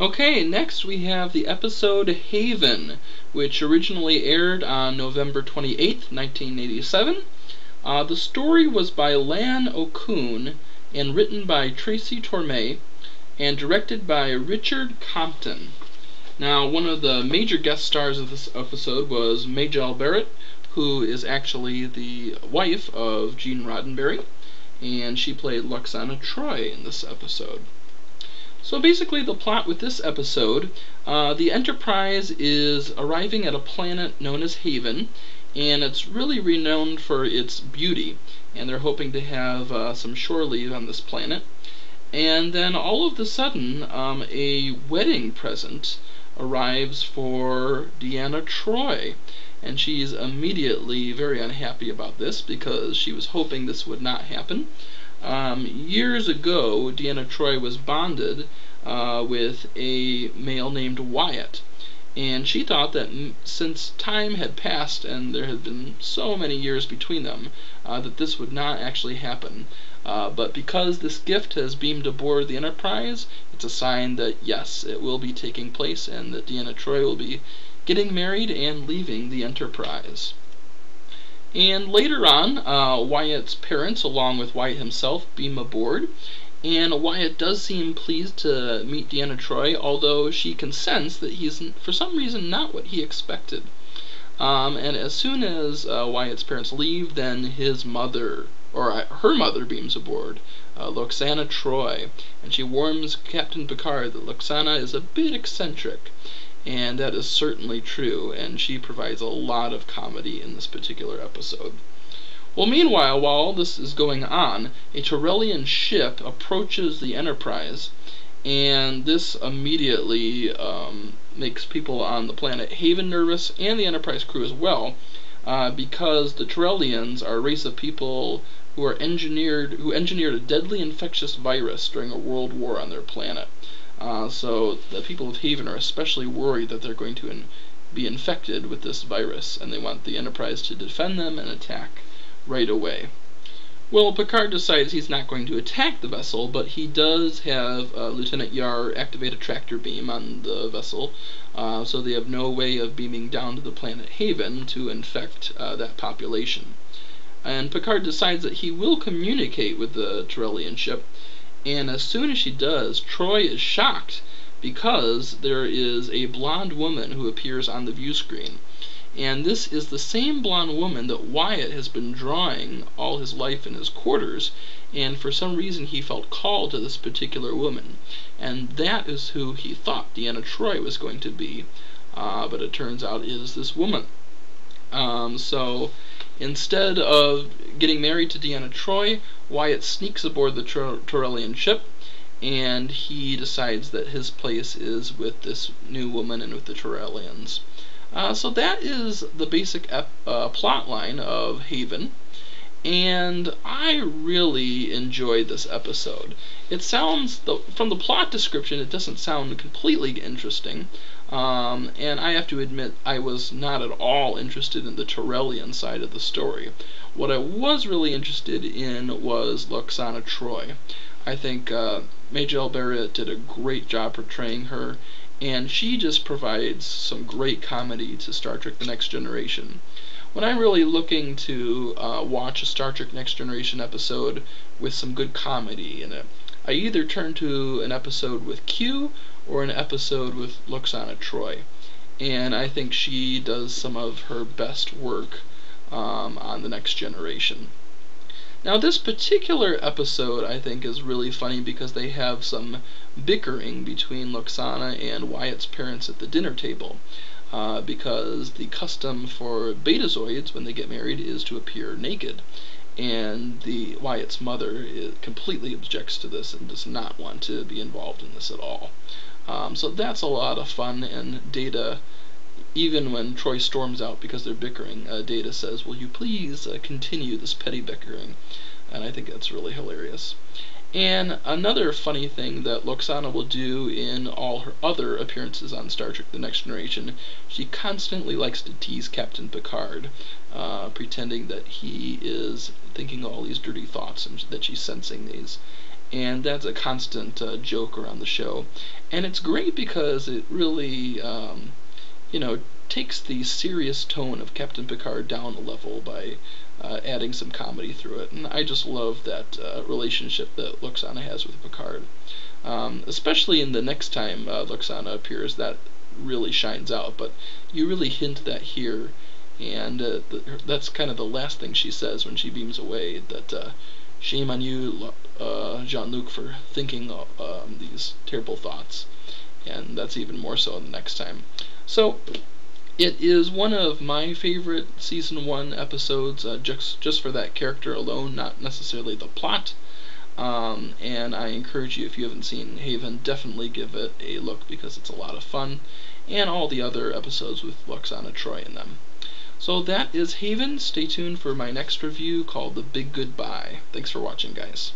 Okay, next we have the episode Haven, which originally aired on November 28th, 1987. The story was by Lan O'Koon and written by Tracy Torme and directed by Richard Compton. Now, one of the major guest stars of this episode was Majel Barrett, who is actually the wife of Gene Roddenberry, and she played Luxana Troy in this episode. So basically the plot with this episode, the Enterprise is arriving at a planet known as Haven, and it's really renowned for its beauty, and they're hoping to have some shore leave on this planet. And then all of a sudden, a wedding present arrives for Deanna Troi, and she's immediately very unhappy about this because she was hoping this would not happen. Years ago, Deanna Troi was bonded with a male named Wyatt, and she thought that since time had passed and there had been so many years between them, that this would not actually happen. But because this gift has beamed aboard the Enterprise, it's a sign that yes, it will be taking place and that Deanna Troi will be getting married and leaving the Enterprise. And later on, Wyatt's parents, along with Wyatt himself, beam aboard, and Wyatt does seem pleased to meet Deanna Troi, although she can sense that he's, for some reason, not what he expected. And as soon as Wyatt's parents leave, then his mother, or her mother, beams aboard, Luxana Troi, and she warns Captain Picard that Luxana is a bit eccentric. And that is certainly true, and she provides a lot of comedy in this particular episode. Well, meanwhile, while all this is going on, a Torellian ship approaches the Enterprise, and this immediately makes people on the planet Haven nervous, and the Enterprise crew as well, because the Torellians are a race of people who engineered a deadly infectious virus during a world war on their planet. So the people of Haven are especially worried that they're going to be infected with this virus, and they want the Enterprise to defend them and attack right away. Well, Picard decides he's not going to attack the vessel, but he does have Lieutenant Yar activate a tractor beam on the vessel, so they have no way of beaming down to the planet Haven to infect that population. And Picard decides that he will communicate with the Torellian ship, and as soon as she does, Troi is shocked because there is a blonde woman who appears on the view screen. And this is the same blonde woman that Wyatt has been drawing all his life in his quarters, and for some reason he felt called to this particular woman. And that is who he thought Deanna Troi was going to be, but it turns out it is this woman. So instead of getting married to Deanna Troi, Wyatt sneaks aboard the Torellian ship, and he decides that his place is with this new woman and with the Torellians. So that is the basic plot line of Haven, and I really enjoyed this episode. It sounds, from the plot description, it doesn't sound completely interesting, and I have to admit I was not at all interested in the Torellian side of the story. What I was really interested in was Luxana Troi. I think Majel Barrett did a great job portraying her, and she just provides some great comedy to Star Trek The Next Generation. When I'm really looking to watch a Star Trek Next Generation episode with some good comedy in it, I either turn to an episode with Q or an episode with Luxana Troi. And I think she does some of her best work on The Next Generation. Now, this particular episode, I think, is really funny because they have some bickering between Luxana and Wyatt's parents at the dinner table, because the custom for Betazoids, when they get married, is to appear naked, and Wyatt's mother completely objects to this and does not want to be involved in this at all. So that's a lot of fun, and Data, even when Troi storms out because they're bickering, Data says, "Will you please continue this petty bickering?" And I think that's really hilarious. And another funny thing that Luxana will do in all her other appearances on Star Trek The Next Generation, she constantly likes to tease Captain Picard, pretending that he is thinking all these dirty thoughts and that she's sensing these. and that's a constant joke around the show. And it's great because it really, takes the serious tone of Captain Picard down a level by adding some comedy through it. And I just love that relationship that Luxana has with Picard. Especially in the next time Luxana appears, that really shines out, but you really hint that here, and that's kind of the last thing she says when she beams away, that shame on you, Jean-Luc, for thinking these terrible thoughts, and that's even more so in the next time. So it is one of my favorite Season 1 episodes, just for that character alone, not necessarily the plot. And I encourage you, if you haven't seen Haven, definitely give it a look because it's a lot of fun, and all the other episodes with Luxana Troi in them. So that is Haven. Stay tuned for my next review called The Big Goodbye. Thanks for watching, guys.